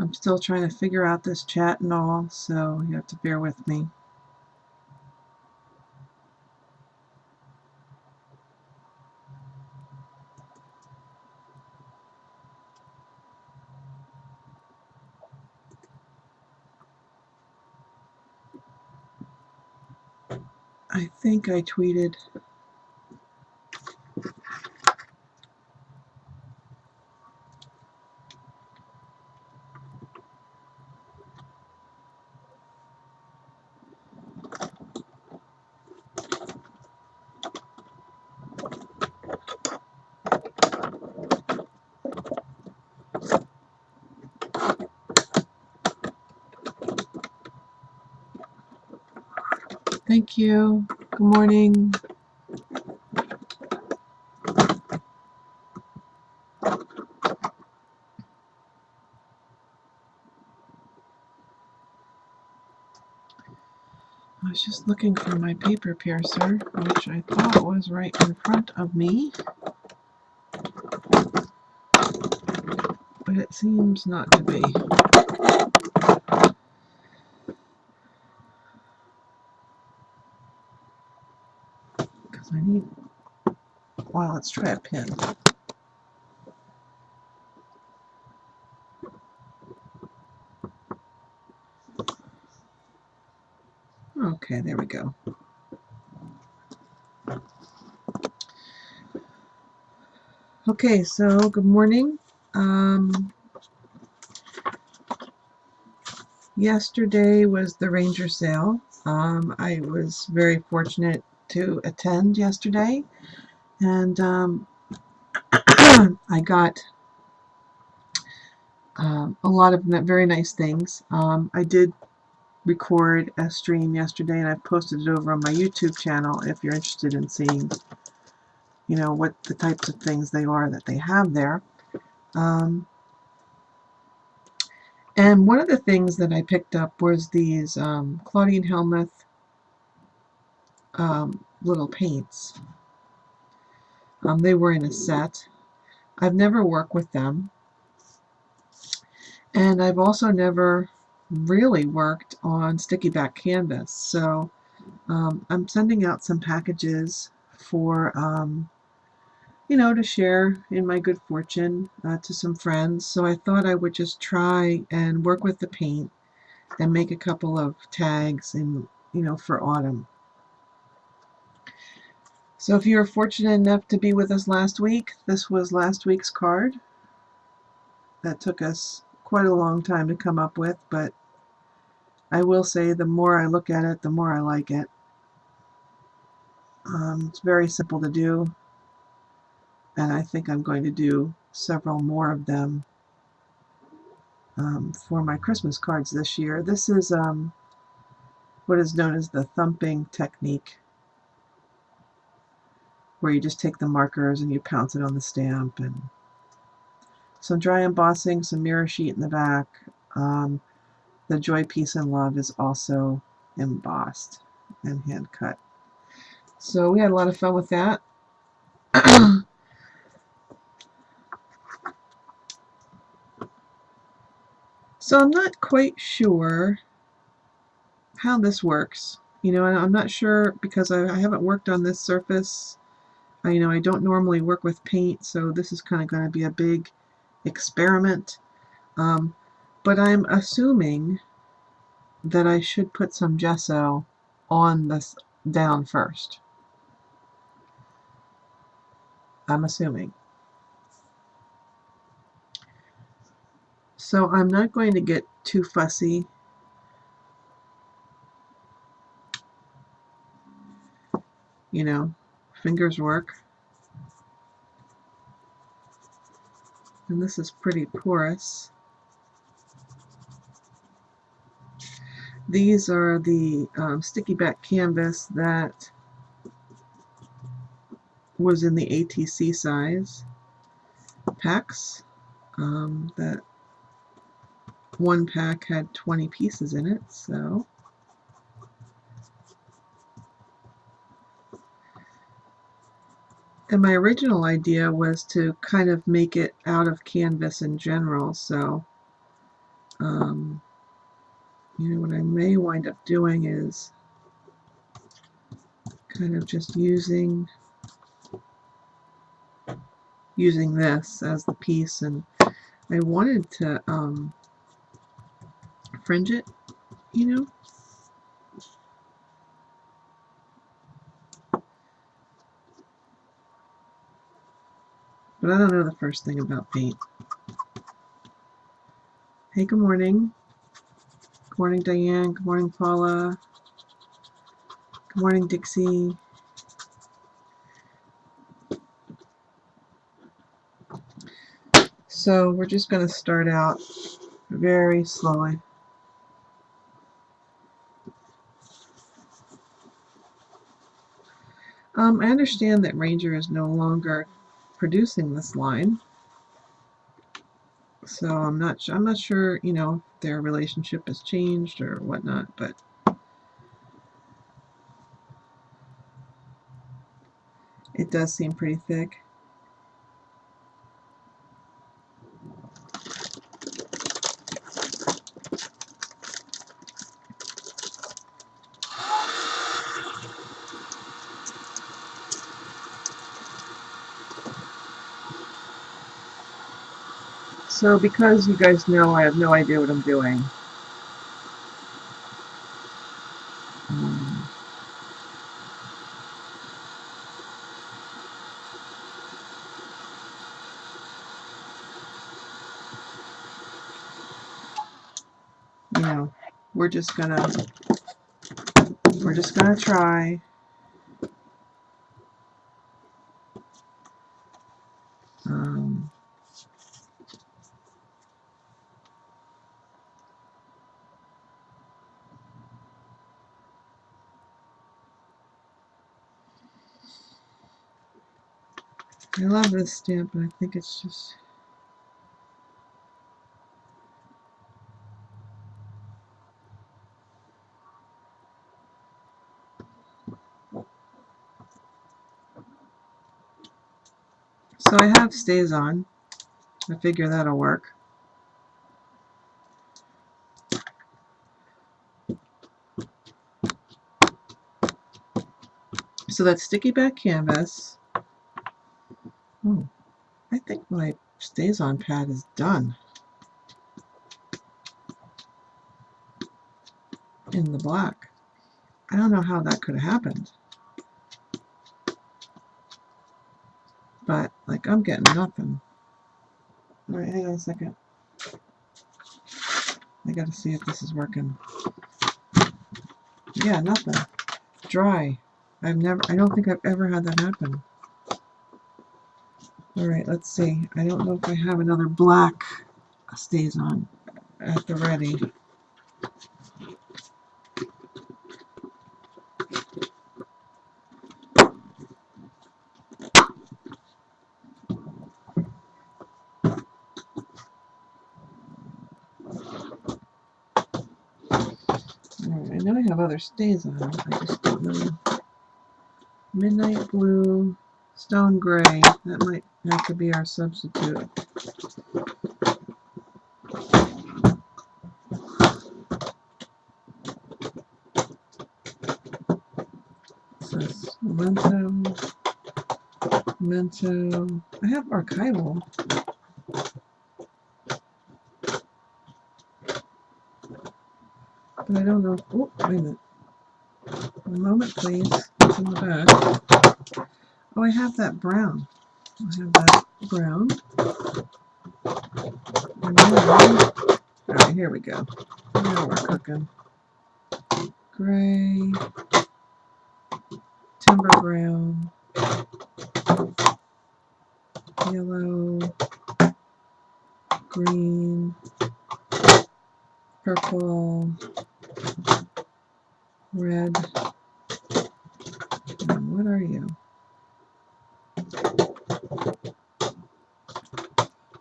I'm still trying to figure out this chat and all, so you have to bear with me. I think I tweeted. Thank you. Good morning. I was just looking for my paper piercer, which I thought was right in front of me, but it seems not to be. Because I need, well, let's try a pen. Okay, there we go. Okay, so good morning. Yesterday was the Ranger sale. I was very fortunate to attend yesterday, and I got a lot of very nice things. I did record a stream yesterday, and I posted it over on my YouTube channel if you're interested in seeing, you know, what the types of things they are that they have there. And one of the things that I picked up was these Claudine Helmuth little paints. They were in a set. I've never worked with them, and I've also never really worked on sticky back canvas. So I'm sending out some packages for you know, to share in my good fortune to some friends. So I thought I would just try and work with the paint and make a couple of tags in, you know, for autumn. So if you were fortunate enough to be with us last week, this was last week's card. That took us quite a long time to come up with, but I will say the more I look at it, the more I like it. It's very simple to do, and I think I'm going to do several more of them for my Christmas cards this year. This is what is known as the thumping technique, where you just take the markers and you pounce it on the stamp, and some dry embossing, some mirror sheet in the back. The Joy, Peace, and Love is also embossed and hand cut. So we had a lot of fun with that. So I'm not quite sure how this works. You know, and I'm not sure because I haven't worked on this surface. You know, I don't normally work with paint, so this is kind of going to be a big experiment. But I'm assuming that I should put some gesso on this down first. I'm assuming. So I'm not going to get too fussy. You know, fingers work. And this is pretty porous. These are the sticky back canvas that was in the ATC size packs. That one pack had 20 pieces in it, so and my original idea was to kind of make it out of canvas in general, so You know, what I may wind up doing is kind of just using this as the piece, and I wanted to fringe it, you know. But I don't know the first thing about paint. Hey, good morning. Good morning, Diane. Good morning, Paula. Good morning, Dixie. So we're just going to start out very slowly. I understand that Ranger is no longer producing this line, so I'm not sure, you know, if their relationship has changed or whatnot, but it does seem pretty thick. So because you guys know I have no idea what I'm doing, you know, we're just gonna try. I love this stamp, but I think it's just... So I have StazOn. I figure that'll work. So that's sticky back canvas. Oh, I think my StazOn pad is done in the black. I don't know how that could have happened, but like I'm getting nothing. All right, hang on a second. I gotta see if this is working. Yeah, nothing. Dry. I don't think I've ever had that happen. All right, let's see. I don't know if I have another black StazOn at the ready. I know I have other StazOn. I just don't know. Midnight Blue, Stone Gray. That might have to be our substitute. So Memento. I have Archival. But I don't know. Oh, wait a minute. One moment, please. It's in the back. Oh, I have that brown. I have that brown. And then, all right, here we go. Now we're cooking. Gray, timber brown, yellow, green, purple, red. And what are you?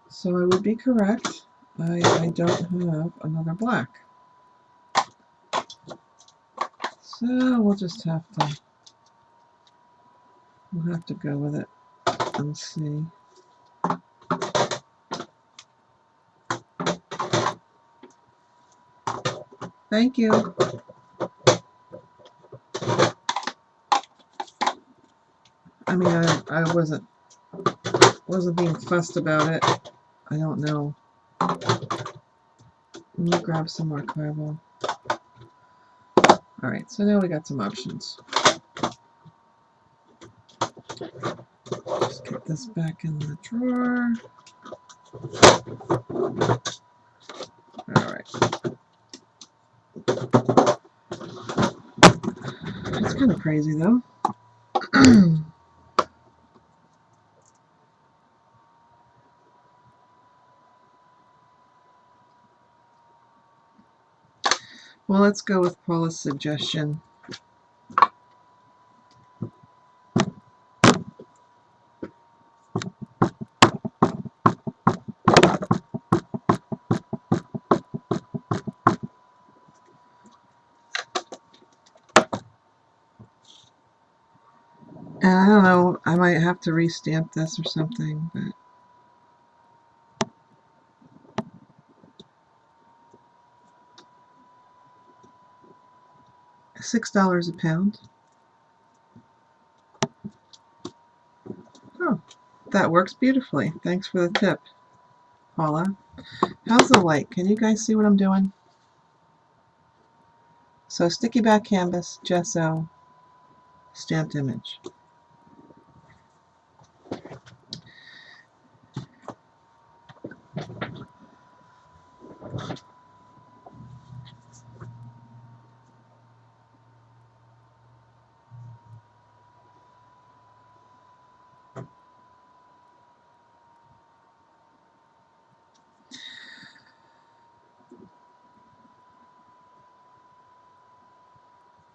So I would be correct. I don't have another black. So we'll just have to go with it and see. Thank you. I mean, I wasn't being fussed about it. I don't know. Let me grab some more carbo. Alright, so now we got some options. Just get this back in the drawer. Alright. It's kind of crazy though. Well, let's go with Paula's suggestion. And I don't know, I might have to restamp this or something, but $6 a pound. Oh, that works beautifully. Thanks for the tip, Paula. How's the light? Can you guys see what I'm doing? So sticky back canvas, gesso, stamped image.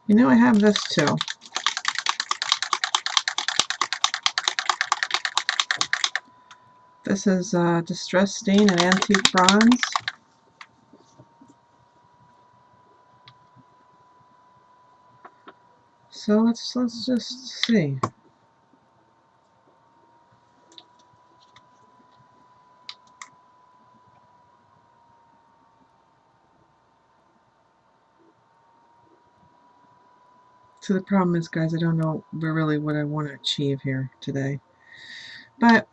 You know, I have this too. This is Distress Stain and Antique Bronze. So let's just see. So the problem is, guys, I don't know really what I want to achieve here today. But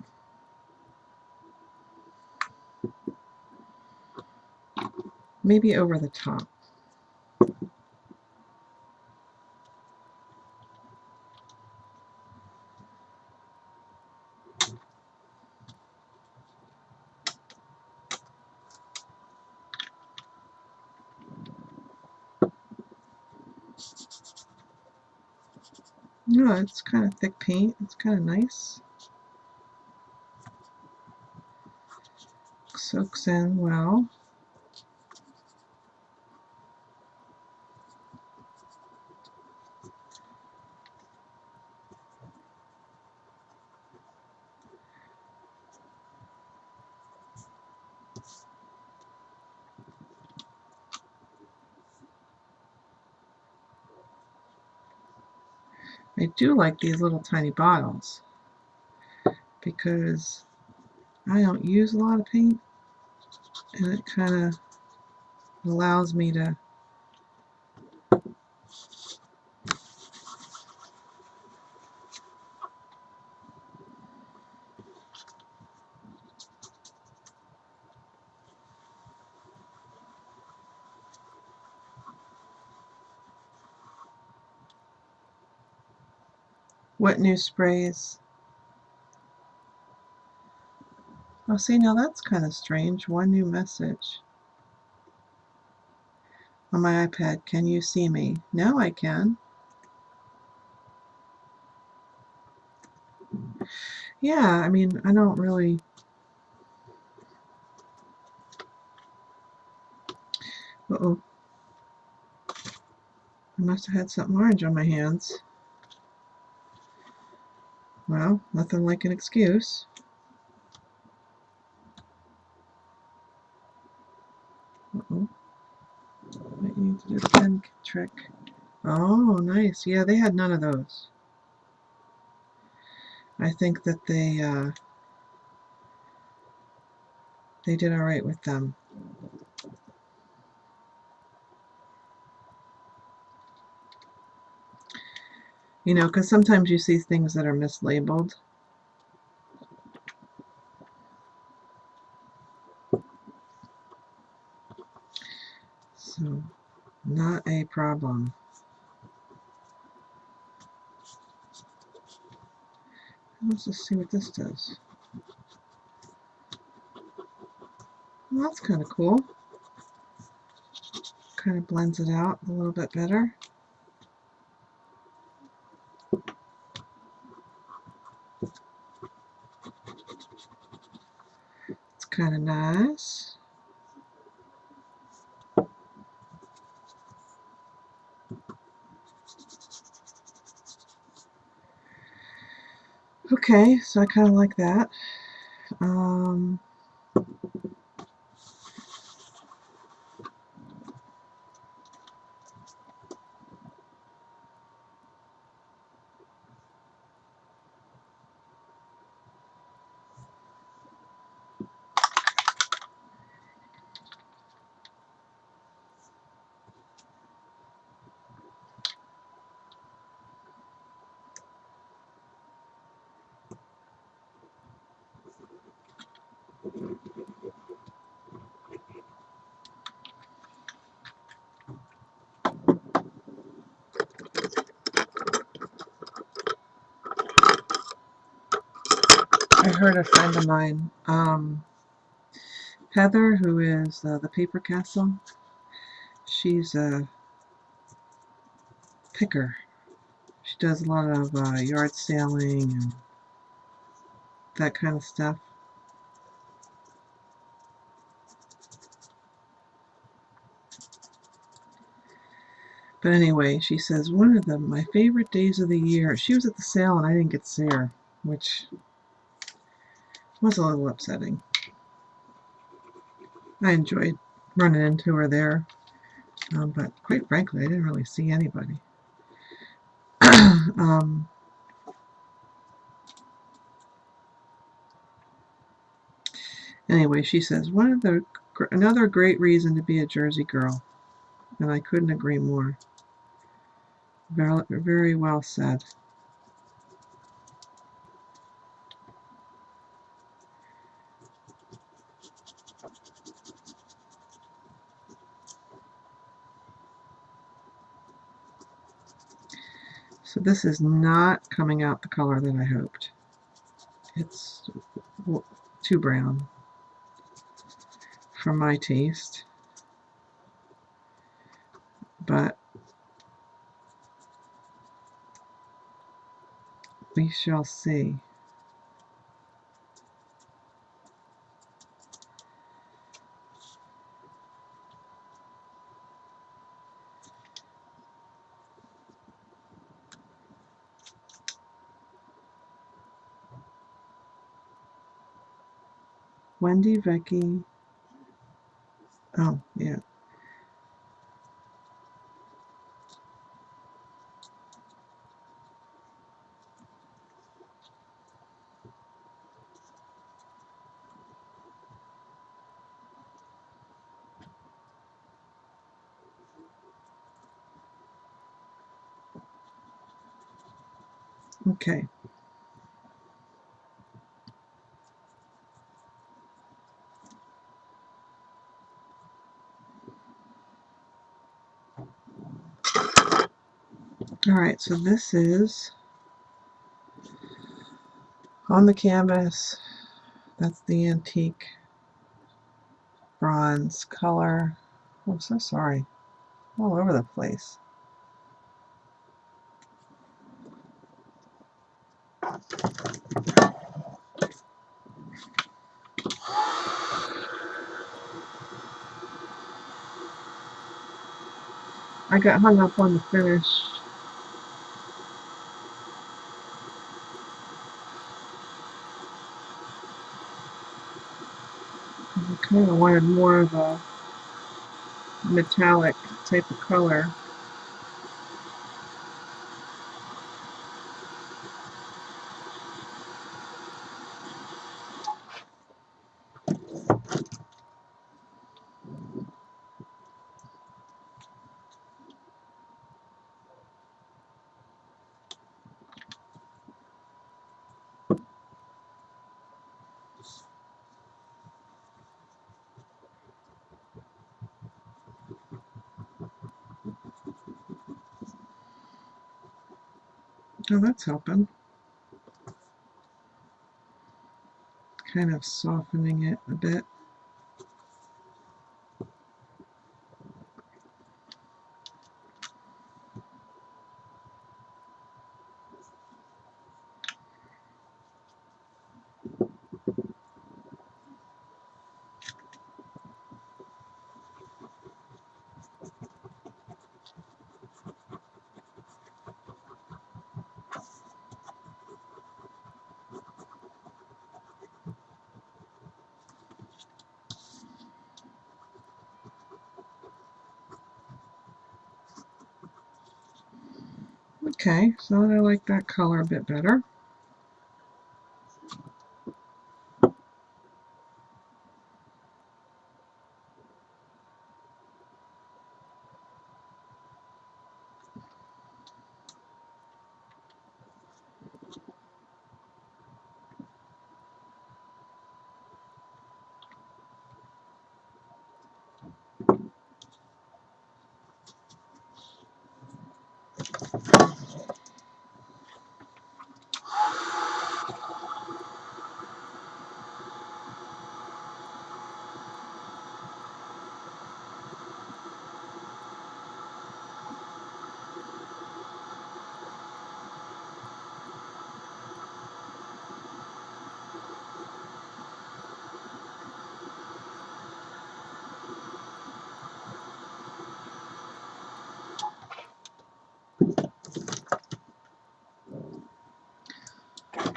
maybe over the top. No, it's kind of thick paint. It's kind of nice. Soaks in well. I do like these little tiny bottles because I don't use a lot of paint, and it kind of allows me to What new sprays? Oh, see, now that's kind of strange. One new message on my iPad. Can you see me? Now I can. Yeah, I mean, I don't really... Uh-oh. I must have had something orange on my hands. Well, nothing like an excuse. Uh-oh. Might need to do a pen trick. Oh, nice. Yeah, they had none of those. I think that they did all right with them. You know, because sometimes you see things that are mislabeled. So, not a problem. Let's just see what this does. Well, that's kind of cool. Kind of blends it out a little bit better. It's kind of nice. Okay, so I kind of like that. I heard a friend of mine, Heather, who is the Paper Castle. She's a picker. She does a lot of yard sailing and that kind of stuff. But anyway, she says one of my favorite days of the year. She was at the sale and I didn't get to see her, which was a little upsetting. I enjoyed running into her there, but quite frankly, I didn't really see anybody. Anyway, she says another great reason to be a Jersey girl, and I couldn't agree more. Very, very well said. So this is not coming out the color that I hoped. It's too brown for my taste, but we shall see. Wendy Vecchi. Oh, yeah. Okay. All right, so this is on the canvas. That's the antique bronze color. Oh, I'm so sorry. All over the place. I got hung up on the finish. I kind of wanted more of a metallic type of color. Oh, that's helping. Kind of softening it a bit. Okay, so I like that color a bit better.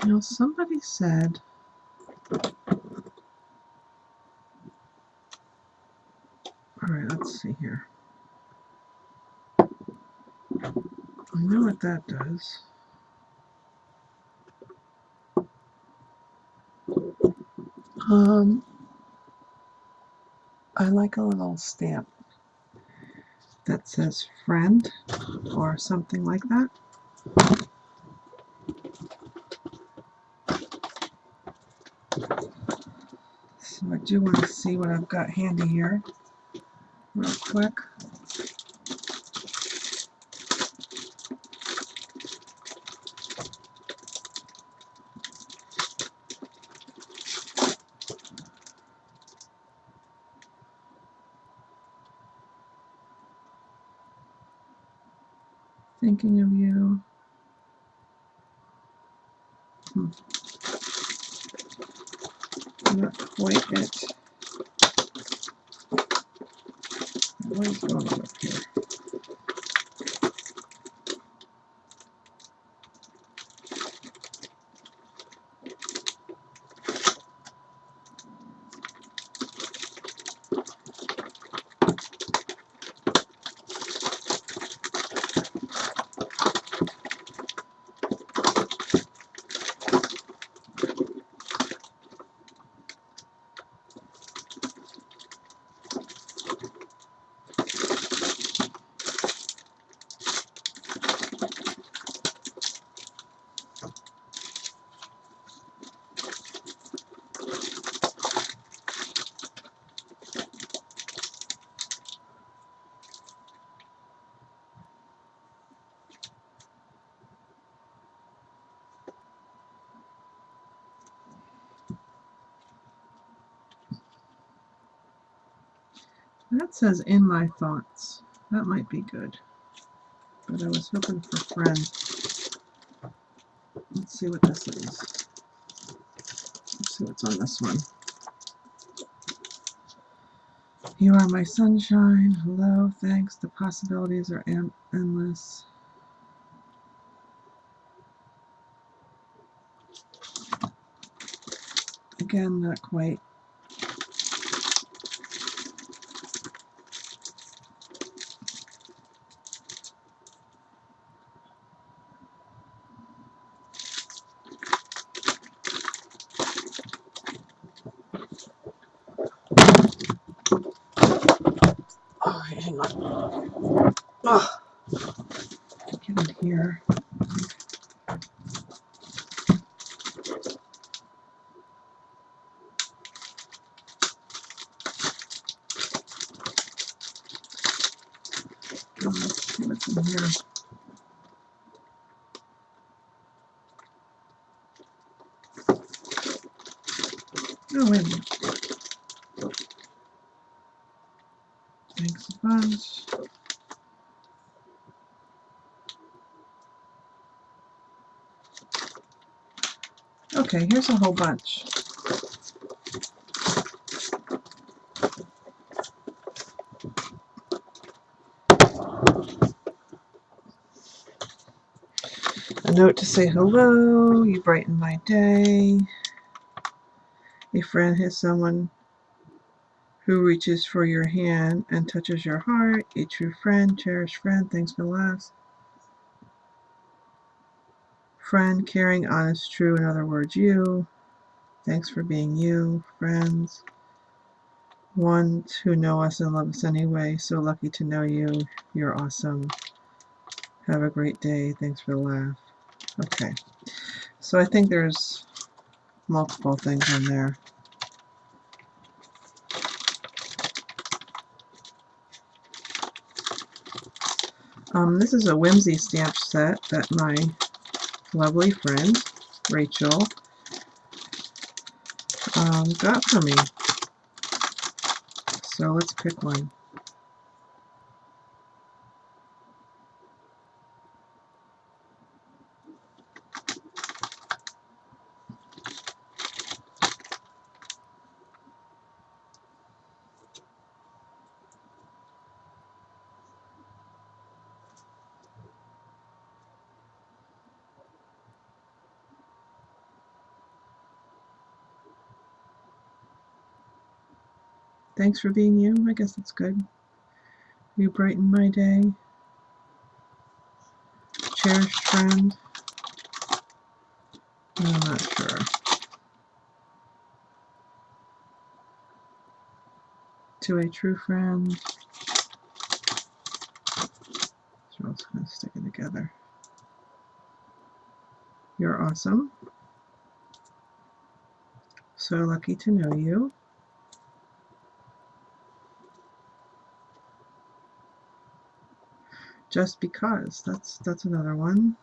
Now somebody said, alright, let's see here. I know what that does. I like a little stamp that says friend or something like that. So I do want to see what I've got handy here real quick. Thinking of you. Not quite it. What is going on up here? That says in my thoughts. That might be good. But I was hoping for friend. Let's see what this is. Let's see what's on this one. You are my sunshine. Hello, thanks. The possibilities are endless. Again, not quite. All right, hang on. Oh, get in here. Let's see what's in here. Oh, wait a minute. Thanks a bunch. Okay, here's a whole bunch. A note to say hello, you brighten my day. A friend is someone who reaches for your hand and touches your heart. A true friend, cherished friend, thanks for the laughs. Friend, caring, honest, true, in other words, you. Thanks for being you, friends. Ones who know us and love us anyway, so lucky to know you. You're awesome. Have a great day. Thanks for the laugh. Okay, so I think there's multiple things in there. This is a whimsy stamp set that my lovely friend Rachel got for me. So let's pick one. Thanks for being you. I guess that's good. You brighten my day. Cherished friend. I'm not sure. To a true friend. So it's kind of sticking together. You're awesome. So lucky to know you. Just because. That's another one.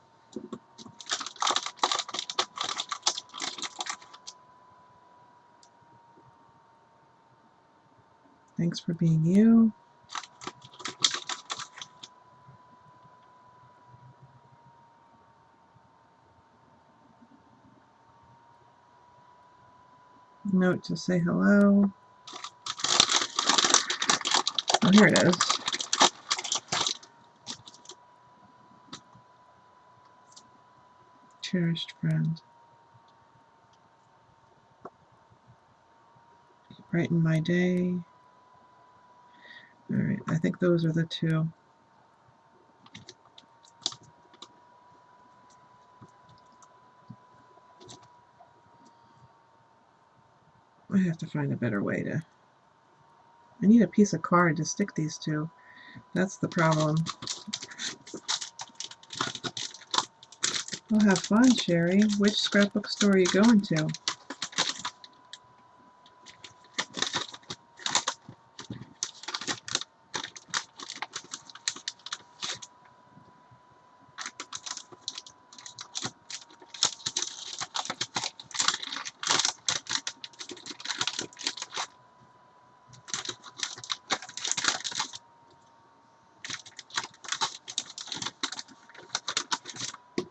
Thanks for being you. Note to say hello. Oh, here it is. Cherished friend. Brighten my day. Alright, I think those are the two. I have to find a better way to... I need a piece of card to stick these to. That's the problem. Well, have fun, Sherry. Which scrapbook store are you going to?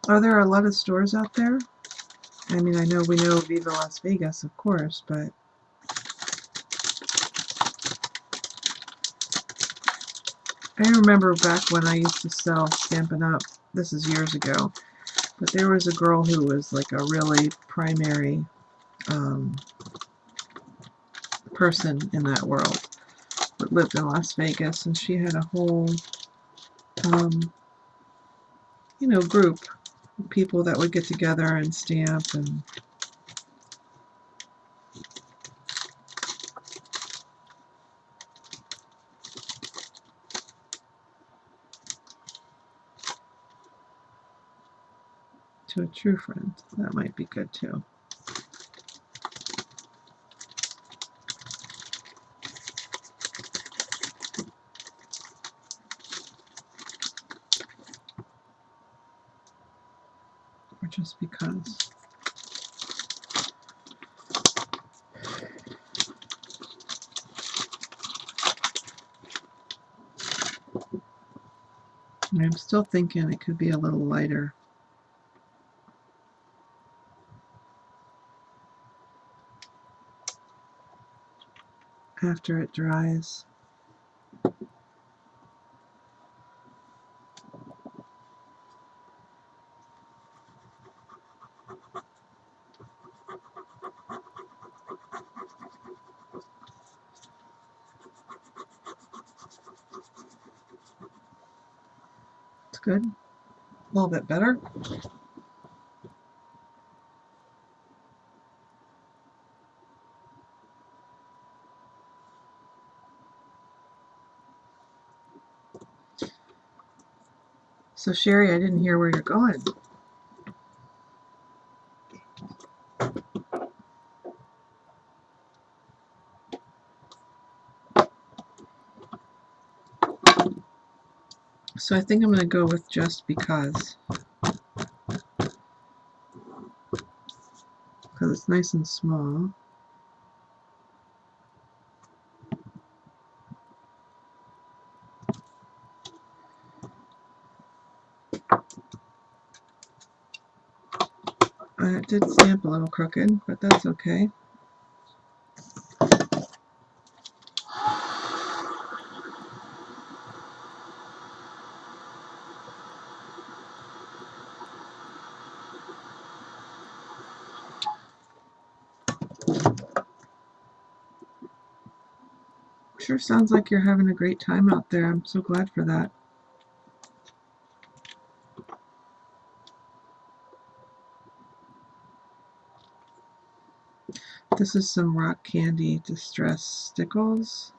Are there a lot of stores out there? I mean, I know we know Viva Las Vegas, of course, but I remember back when I used to sell Stampin' Up. This is years ago, but there was a girl who was like a really primary person in that world that lived in Las Vegas, and she had a whole, group of people that would get together and stamp and to a true friend. That might be good too. Or just because. I'm still thinking it could be a little lighter after it dries. It's good. A little bit better. So Sherry, I didn't hear where you're going. So I think I'm going to go with Just Because it's nice and small. It did stamp a little crooked, but that's okay. Sure sounds like you're having a great time out there. I'm so glad for that. This is some Rock Candy Distress Stickles.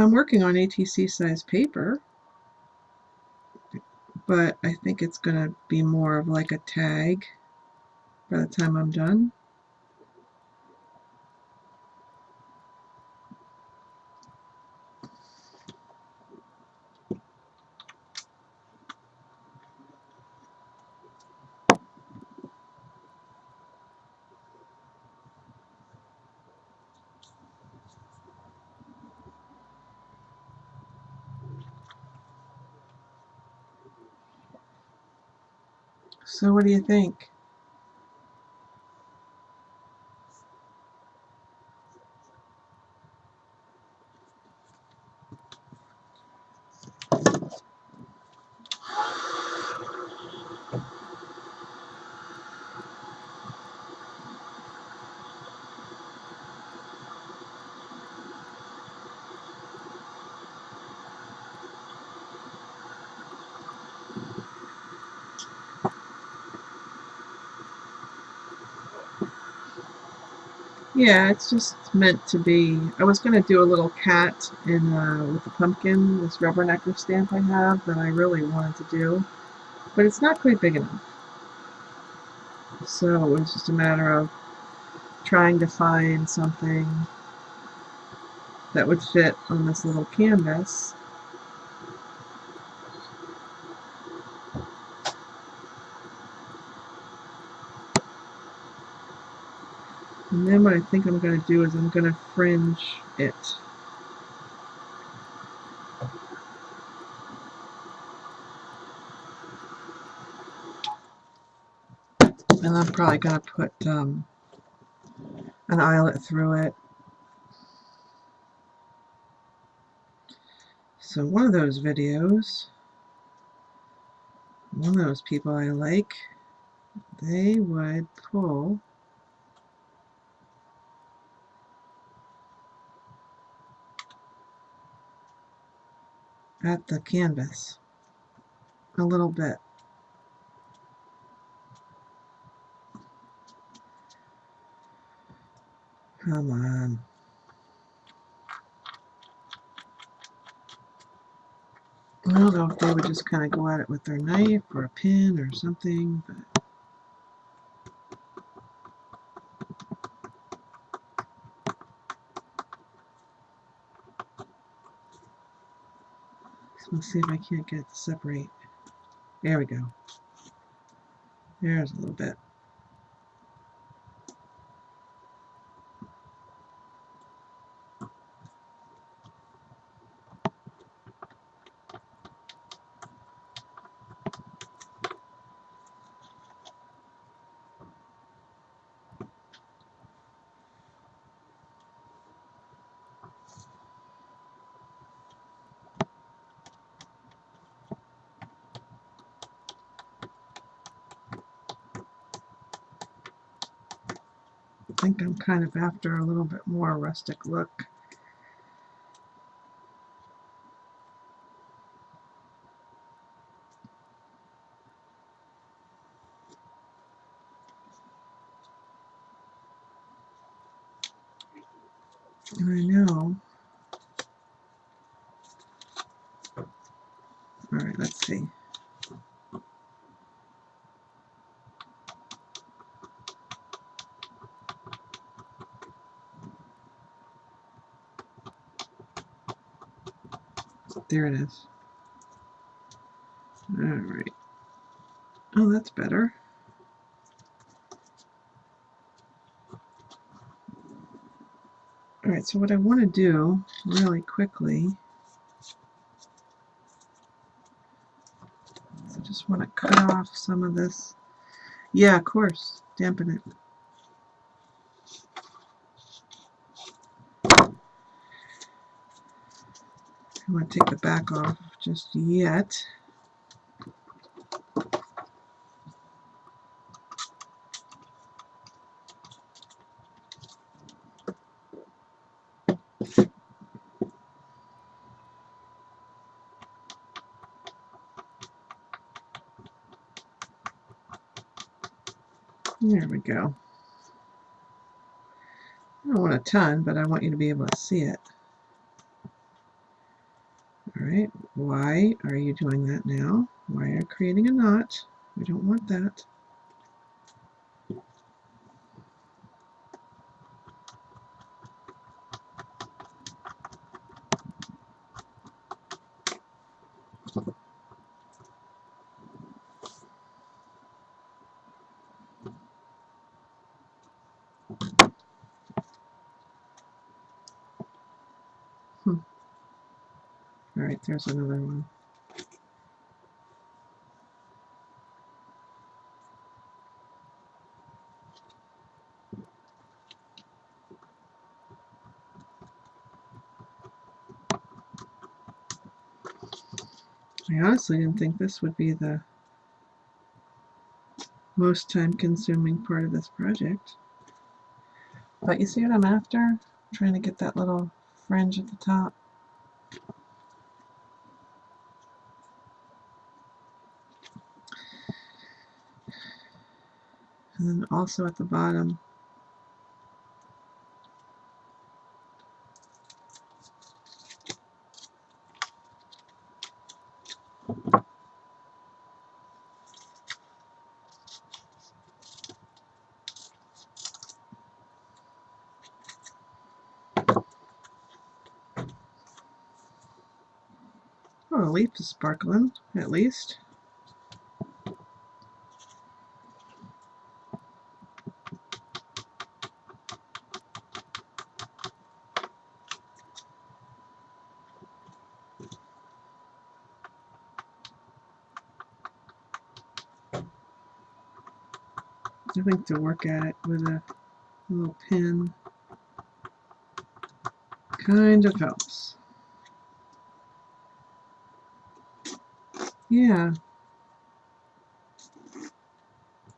I'm working on ATC size paper, but I think it's going to be more of like a tag by the time I'm done. So what do you think? Yeah, it's just meant to be. I was going to do a little cat with the pumpkin, this rubbernecker stamp I have that I really wanted to do, but it's not quite big enough. So it was just a matter of trying to find something that would fit on this little canvas. And then what I think I'm going to do is I'm going to fringe it. And I'm probably going to put an eyelet through it. So one of those videos, one of those people I like they would pull at the canvas a little bit. Come on. I don't know if they would just kind of go at it with their knife or a pin or something, but let's see if I can't get it to separate. There we go. There's a little bit. I think I'm kind of after a little bit more rustic look. And I know. All right, let's see. There it is. All right. Oh, that's better. All right, so what I want to do really quickly, I just want to cut off some of this. Yeah, of course, dampen it. I want to take the back off just yet. There we go. I don't want a ton, but I want you to be able to see it. All right, why are you doing that now? Why are you creating a knot? We don't want that. All right, there's another one. I honestly didn't think this would be the most time-consuming part of this project. But you see what I'm after? I'm trying to get that little fringe at the top. And then also at the bottom. Oh, a leaf is sparkling, at least. I think to work at it with a little pin kind of helps. Yeah.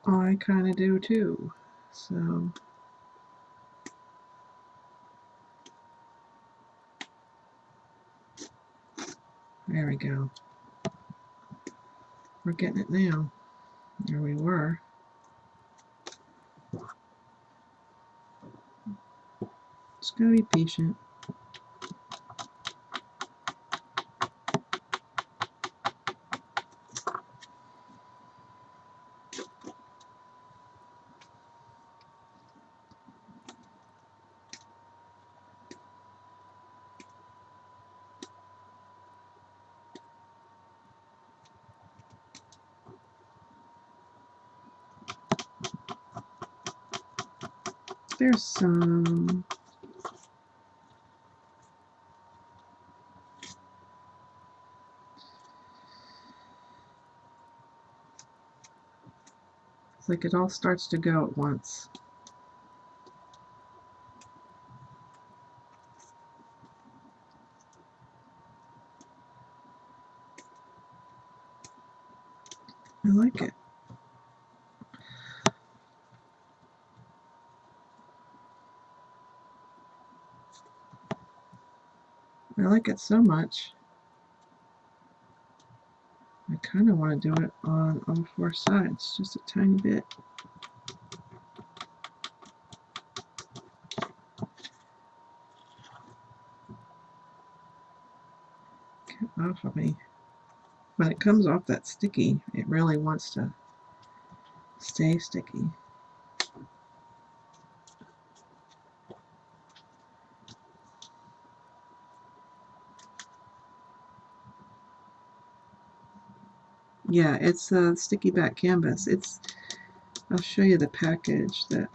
I kind of do too. So there we go. We're getting it now. There we were. Just gotta be patient. There's some. It's like it all starts to go at once. I like it. I like it so much. I kind of want to do it on all four sides, just a tiny bit. Get off of me. When it comes off that sticky, it really wants to stay sticky. Yeah, it's a sticky back canvas. I'll show you the package that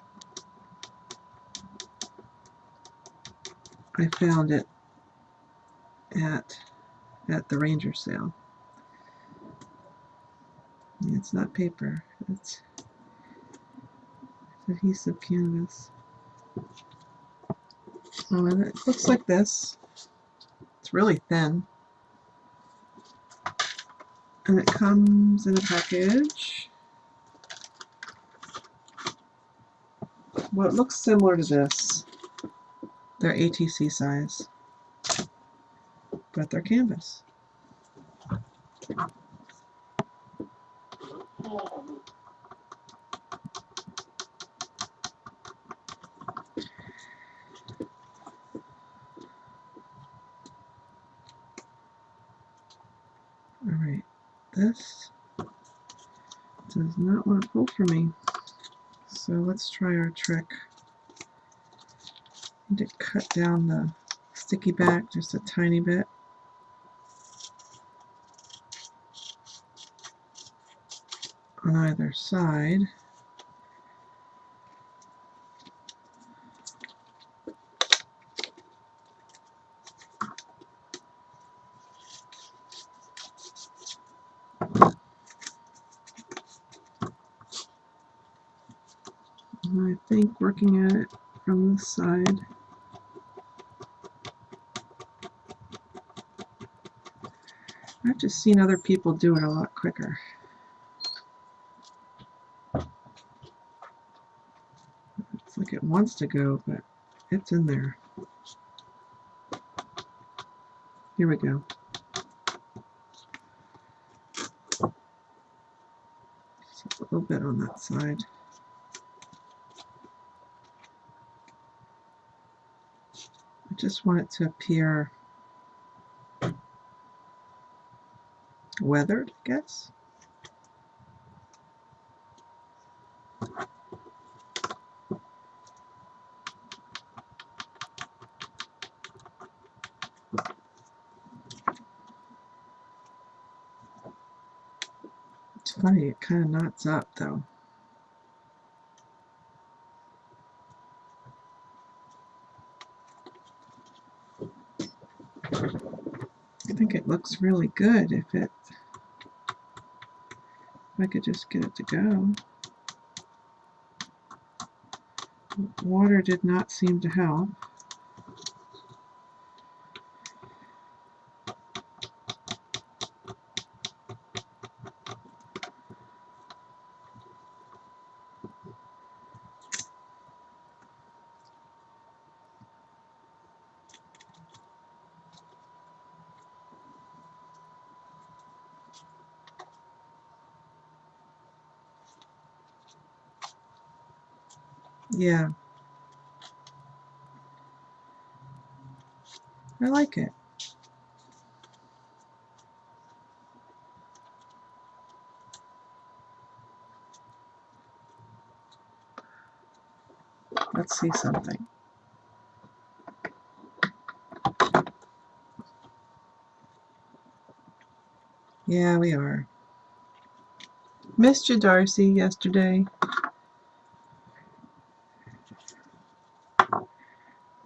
I found it at the Ranger sale. It's not paper, it's adhesive canvas. And it looks like this. It's really thin. And it comes in a package. Well, it looks similar to this. They're ATC size, but they're canvas. Alright, this does not want to pull for me. So let's try our trick. I need to cut down the sticky back just a tiny bit. On either side. And I think working at it from this side, I've just seen other people do it a lot quicker. It's like it wants to go, but it's in there. Here we go. Just a little bit on that side. I just want it to appear weathered, I guess. It's funny, it kind of knots up though. I think it looks really good if I could just get it to go. Water did not seem to help. Yeah. I like it. Let's see something. Yeah, we are. Missed you, Darcy, yesterday.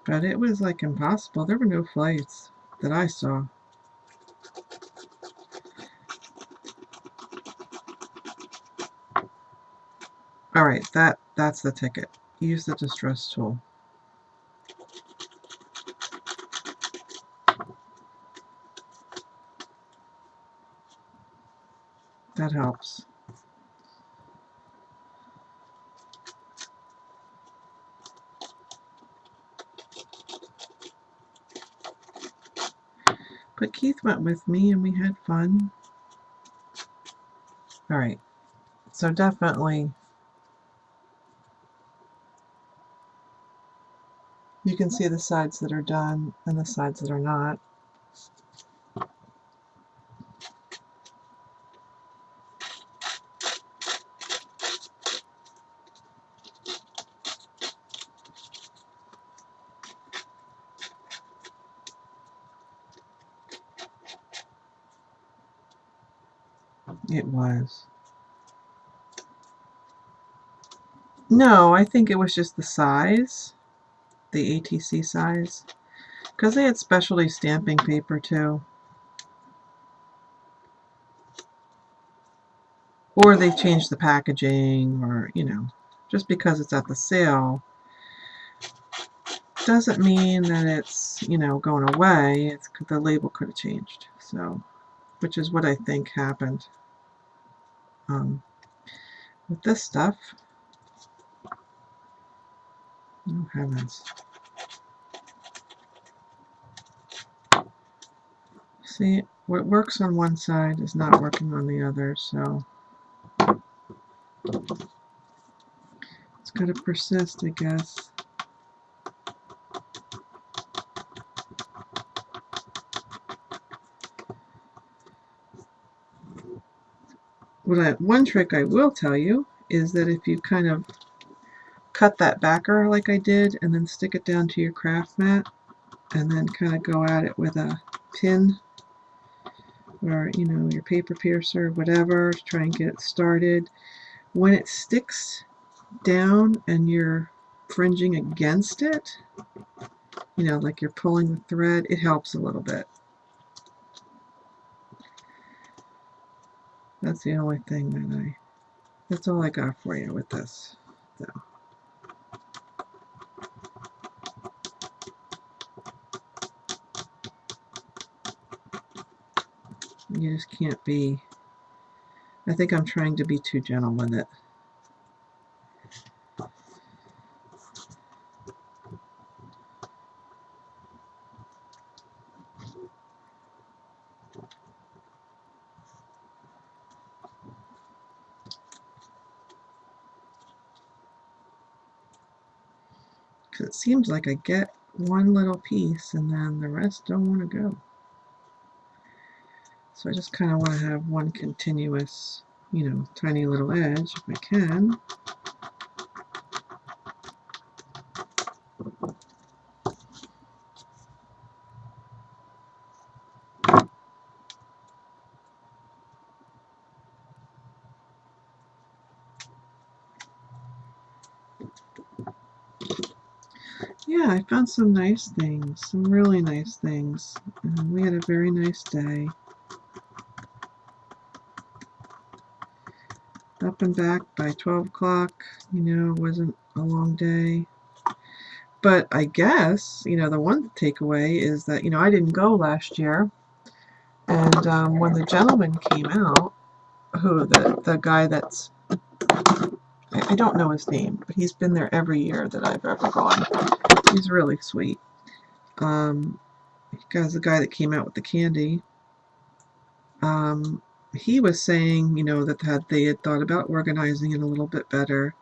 But it was like impossible. There were no flights that I saw. Alright, that's the ticket. Use the distress tool. That helps. But Keith went with me and we had fun. Alright, so definitely you can see the sides that are done and the sides that are not. It was. No, I think it was just the size, the ATC size, because they had specialty stamping paper too. Or they changed the packaging, or, you know, just because it's at the sale doesn't mean that it's, you know, going away. It's the label could have changed. So, which is what I think happened with this stuff. Oh heavens! See, what works on one side is not working on the other, so it's got to persist, I guess. One trick I will tell you is that if you kind of cut that backer like I did and then stick it down to your craft mat and then kind of go at it with a pin or, you know, your paper piercer, whatever, to try and get it started. When it sticks down and you're fringing against it, you know, like you're pulling the thread, it helps a little bit. That's the only thing that's all I got for you with this. So. You just can't be, I think I'm trying to be too gentle with it. Because it seems like I get one little piece and then the rest don't want to go. So I just kind of want to have one continuous, you know, tiny little edge if I can. Yeah, I found some nice things, some really nice things. We had a very nice day. Up and back by 12 o'clock, you know, wasn't a long day. But I guess, you know, the one takeaway is that, you know, I didn't go last year. And when the gentleman came out, the guy that's, I don't know his name, but he's been there every year that I've ever gone. He's really sweet. Because the guy that came out with the candy, he was saying, you know, that they had thought about organizing it a little bit better,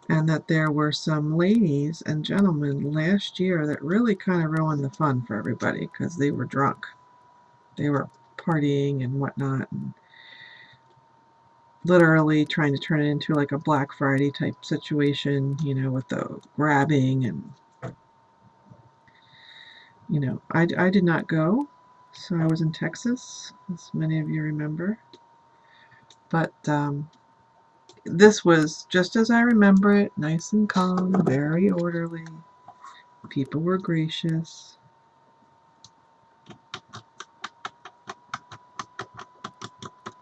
and that there were some ladies and gentlemen last year that really kind of ruined the fun for everybody because they were drunk. They were partying and whatnot, and literally trying to turn it into like a Black Friday type situation, you know, with the grabbing and, you know, I did not go, so I was in Texas, as many of you remember. But this was just as I remember it, nice and calm, very orderly. People were gracious.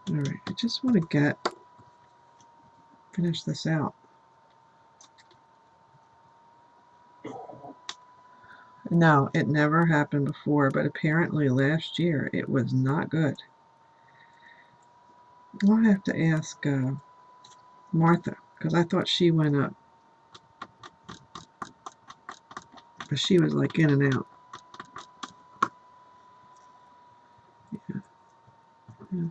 Alright, I just want to finish this out. No, it never happened before, but apparently last year it was not good. I'll have to ask Martha, because I thought she went up. But she was like in and out. Yeah. Yeah.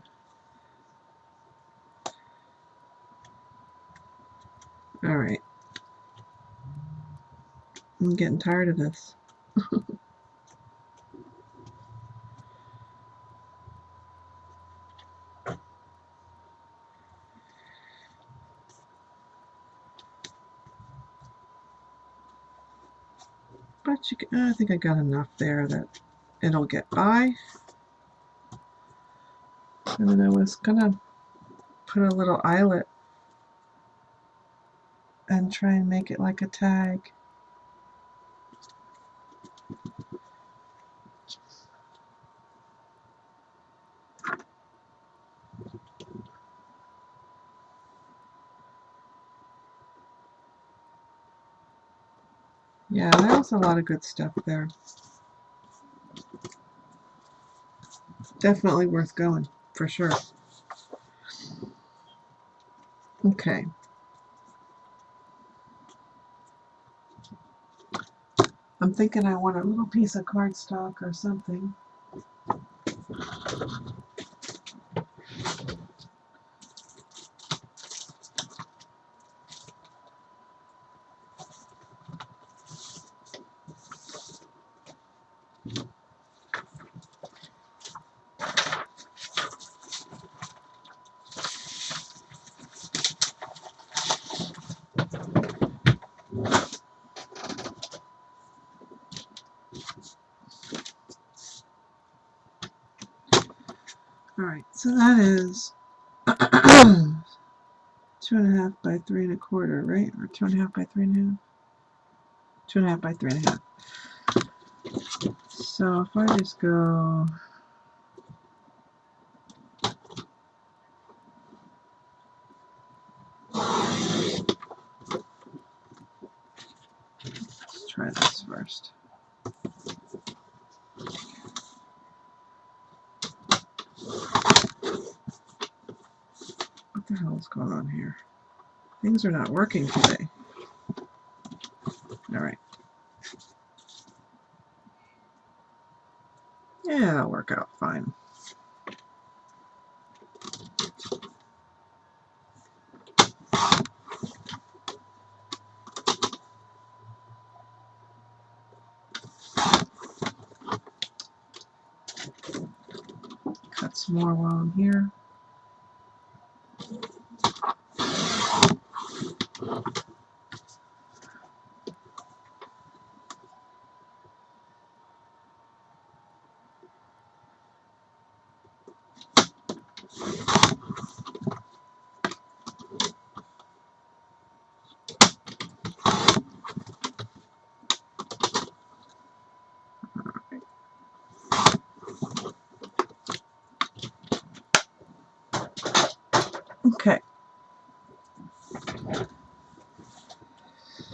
Alright. I'm getting tired of this. But you can, I think I got enough there that it'll get by. And then I was gonna put a little eyelet and try and make it like a tag. Yeah, that was a lot of good stuff there. Definitely worth going, for sure. Okay. I'm thinking I want a little piece of cardstock or something. Alright, so that is 2.5 by 3.25, right? Or 2.5 by 3.5? 2.5 by 3.5. So if I just go let's try this first. What the hell is going on here? Things are not working today. Alright. Yeah, that'll work out fine. Cut some more while I'm here. Okay.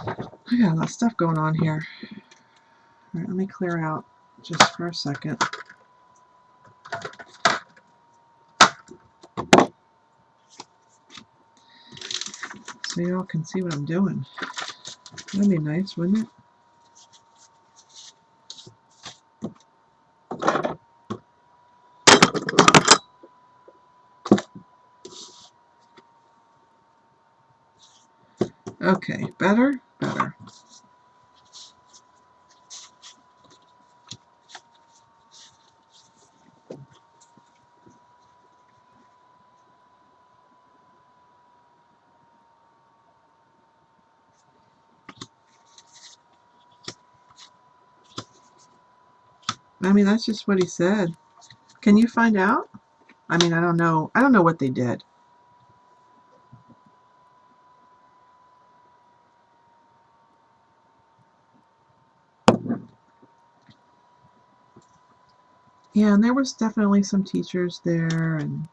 I got a lot of stuff going on here. Alright, let me clear out just for a second. So y'all can see what I'm doing. That'd be nice, wouldn't it? Okay, better? Better. I mean, that's just what he said. Can you find out? I mean, I don't know. I don't know what they did. Yeah, and there was definitely some teachers there, and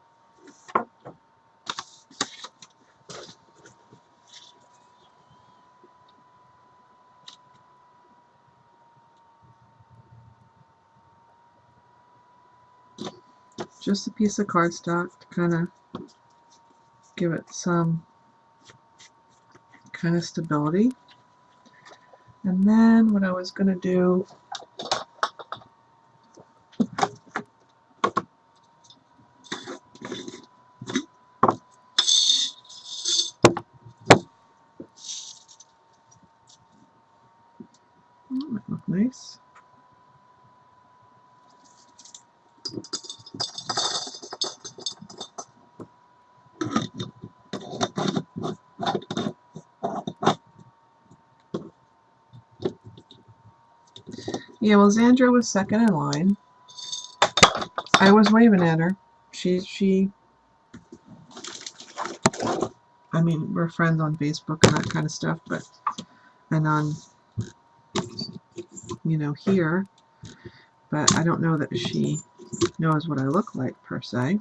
just a piece of cardstock to kind of give it some kind of stability. And then what I was going to do, that might look nice. Yeah, well, Xandra was second in line. I was waving at her. I mean, we're friends on Facebook and that kind of stuff, and on, here, but I don't know that she knows what I look like, per se.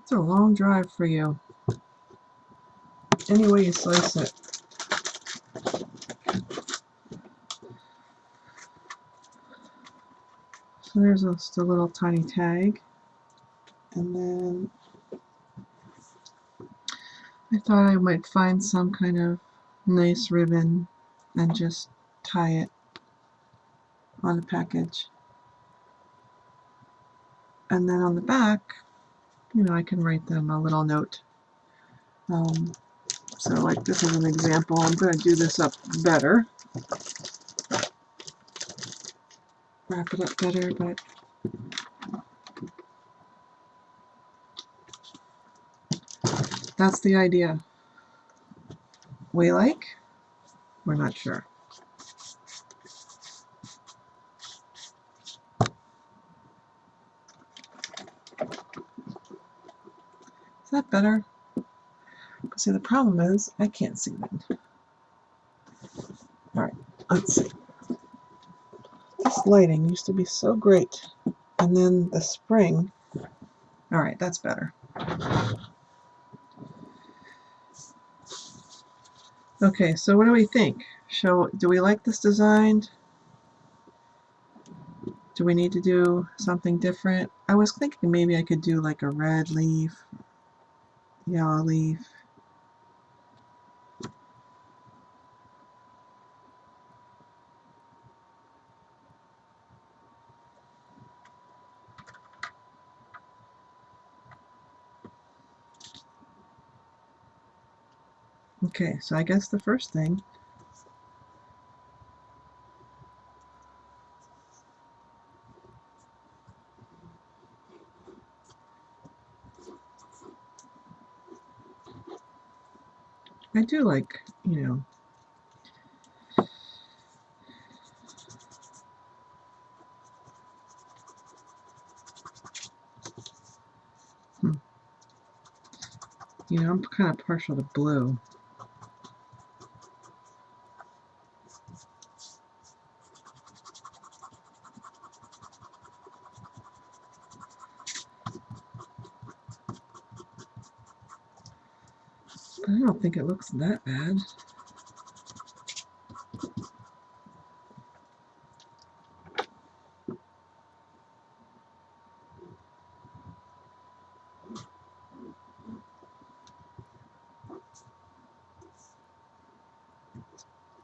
It's a long drive for you, any way you slice it. So there's just a little tiny tag, and then I thought I might find some kind of nice ribbon and just tie it on the package. And then on the back, I can write them a little note. So like this is an example. I'm going to do this up better. Wrap it up better, but that's the idea. We like? We're not sure. Is that better? See, the problem is I can't see that. Alright, let's see. This lighting used to be so great. And then the spring. Alright, that's better. Okay, so what do we think? Do we like this design? Do we need to do something different? I was thinking maybe I could do like a red leaf, yellow leaf. Okay, so I guess the first thing, I do like, I'm kind of partial to blue. I don't think it looks that bad.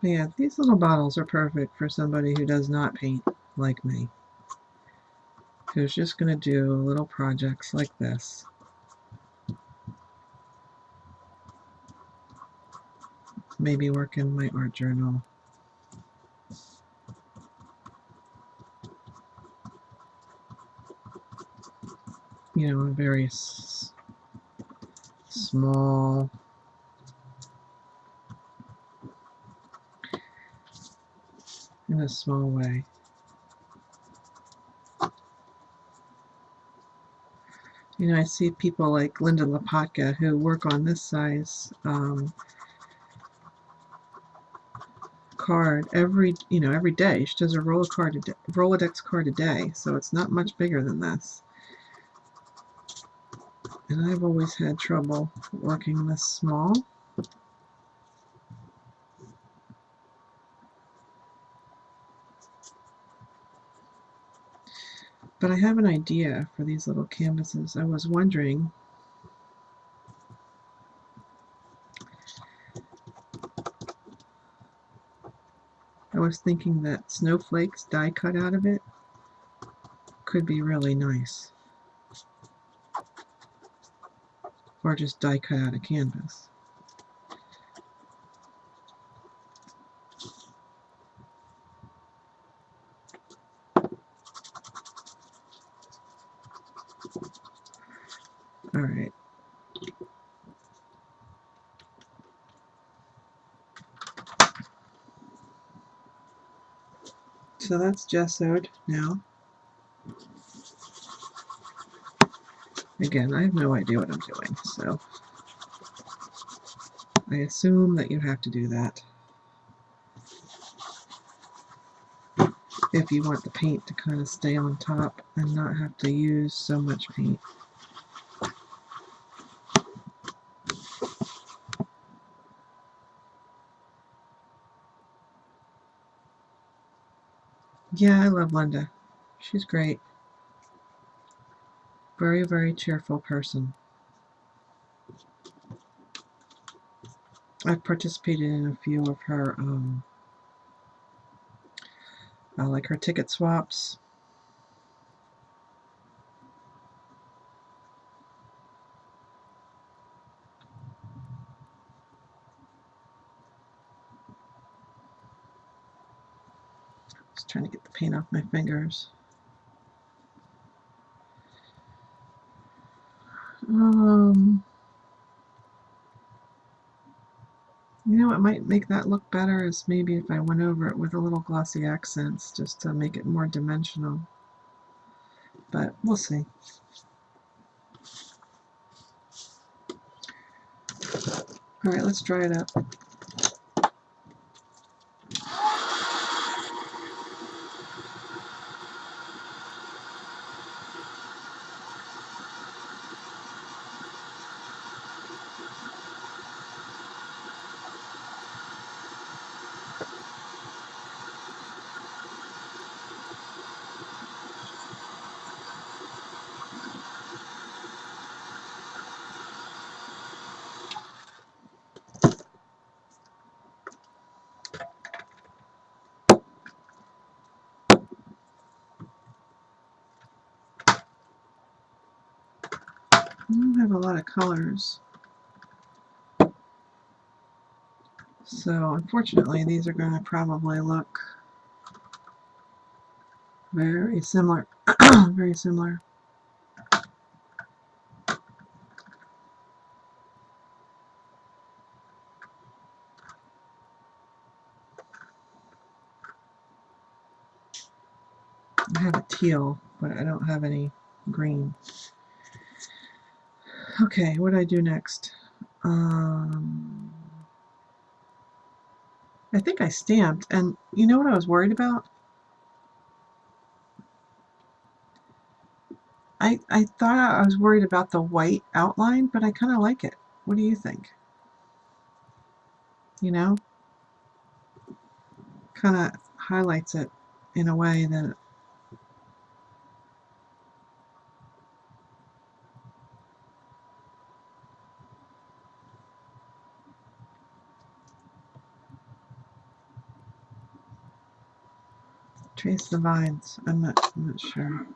But yeah, these little bottles are perfect for somebody who does not paint like me, who's just going to do little projects like this. Maybe work in my art journal. You know, a very small, in a small way. You know, I see people like Linda Lopatka who work on this size card every day. She does a Rolodex card a day, so it's not much bigger than this. And I've always had trouble working this small. But I have an idea for these little canvases. I was wondering, I was thinking that snowflakes die cut out of it could be really nice. Or just die cut out of canvas. All right. So that's gessoed now. Again, I have no idea what I'm doing, so I assume that you have to do that if you want the paint to kind of stay on top and not have to use so much paint. Yeah, I love Linda. She's great. Very, very cheerful person. I've participated in a few of her, like her ticket swaps. Just trying to get the paint off my fingers. You know what might make that look better is maybe if I went over it with a little glossy accents just to make it more dimensional. But we'll see. All right, let's dry it up. I don't have a lot of colors. So unfortunately, these are going to probably look very similar. Very similar. I have a teal, but I don't have any green. Okay, what do I do next? I think I stamped, and you know what I was worried about? I thought I was worried about the white outline, but I kind of like it. What do you think? you know? Kind of highlights it in a way that trace the vines. I'm not sure.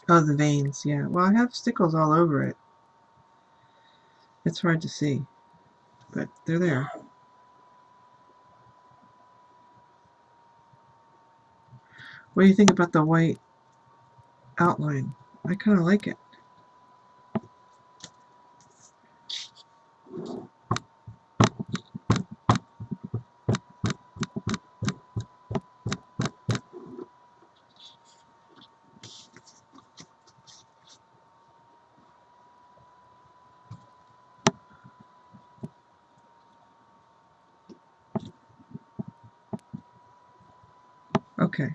Oh, the veins, yeah. Well, I have stickles all over it. It's hard to see, but they're there. What do you think about the white outline? I kind of like it. Okay.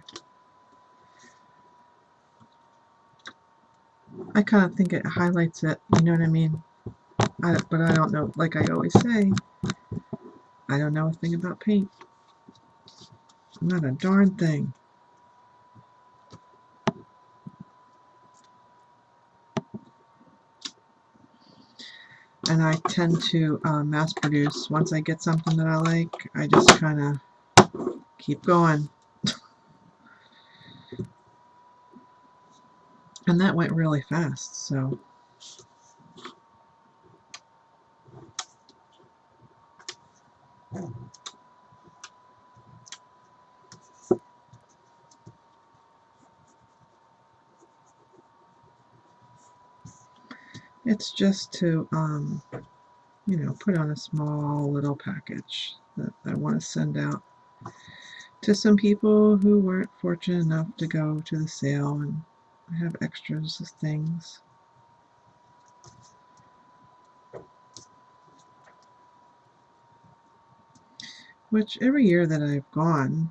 I kind of think it highlights it, you know what I mean? But I don't know, like I always say, I don't know a thing about paint. Not a darn thing. And I tend to mass produce. Once I get something that I like, I just kind of keep going. And that went really fast, so. It's just to, you know, put on a small little package that I want to send out to some people who weren't fortunate enough to go to the sale, and I have extras of things. Which every year that I've gone,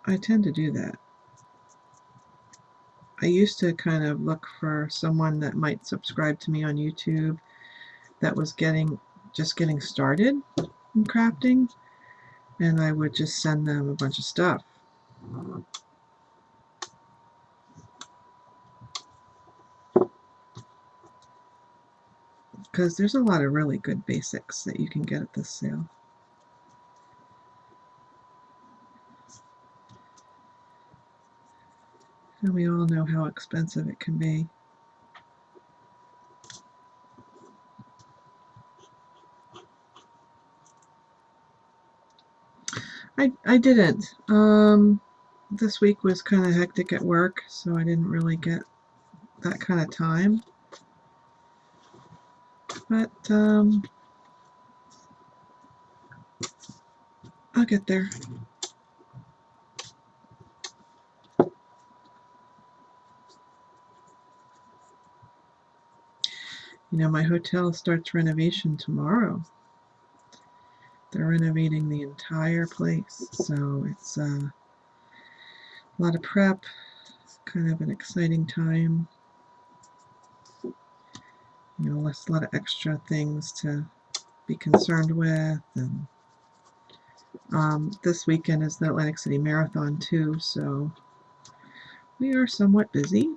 I tend to do that. I used to kind of look for someone that might subscribe to me on YouTube that was just getting started in crafting, and I would just send them a bunch of stuff. Because there's a lot of really good basics that you can get at this sale. And we all know how expensive it can be. I didn't. This week was kind of hectic at work, so I didn't really get that kind of time. But I'll get there. You know, my hotel starts renovation tomorrow. They're renovating the entire place, so it's a lot of prep, kind of an exciting time. You know, a lot of extra things to be concerned with, and this weekend is the Atlantic City Marathon too, so we are somewhat busy.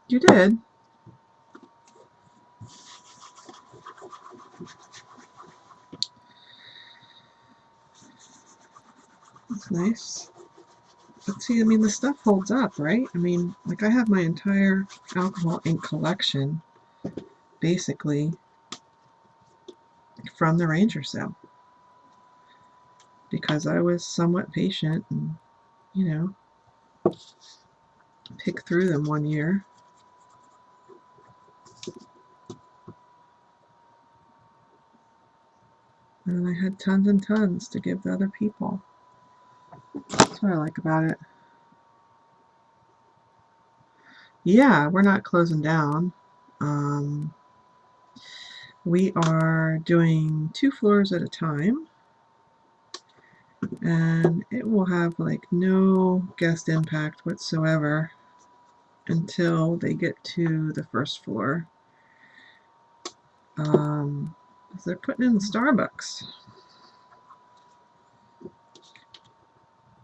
You did? That's nice. But see, I mean, the stuff holds up, right? I mean, like I have my entire alcohol ink collection, basically, from the Ranger sale. because I was somewhat patient and, you know, picked through them one year. And I had tons and tons to give to other people. That's what I like about it. Yeah, we're not closing down. We are doing 2 floors at a time, and it will have like no guest impact whatsoever until they get to the first floor. They're putting in the Starbucks,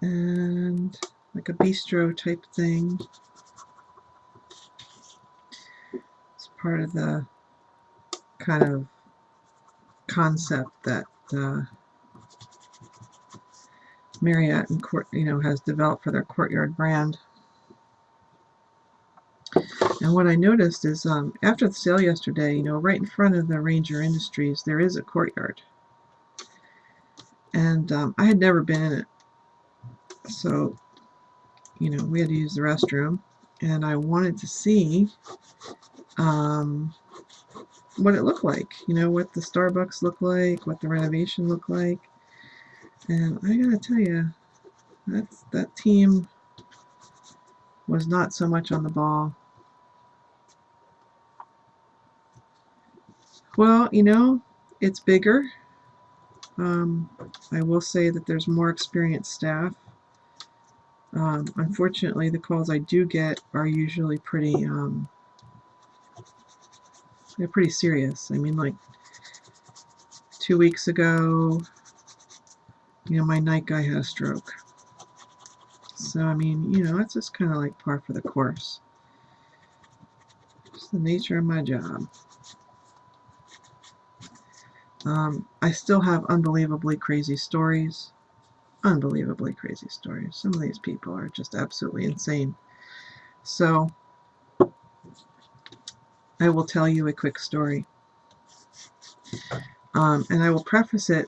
and like a bistro type thing. It's part of the kind of concept that Marriott and has developed for their Courtyard brand. And what I noticed is after the sale yesterday, right in front of the Ranger Industries, there is a Courtyard. And I had never been in it. So, we had to use the restroom. And I wanted to see what it looked like. What the Starbucks looked like, what the renovation looked like. And I gotta tell you, that team was not so much on the ball. Well, it's bigger. I will say that there's more experienced staff. Unfortunately, the calls I do get are usually they're pretty serious. I mean, like 2 weeks ago, my night guy had a stroke. So, I mean, it's just kind of like par for the course. Just the nature of my job. I still have unbelievably crazy stories. Unbelievably crazy stories. Some of these people are just absolutely insane. So, I will tell you a quick story. And I will preface it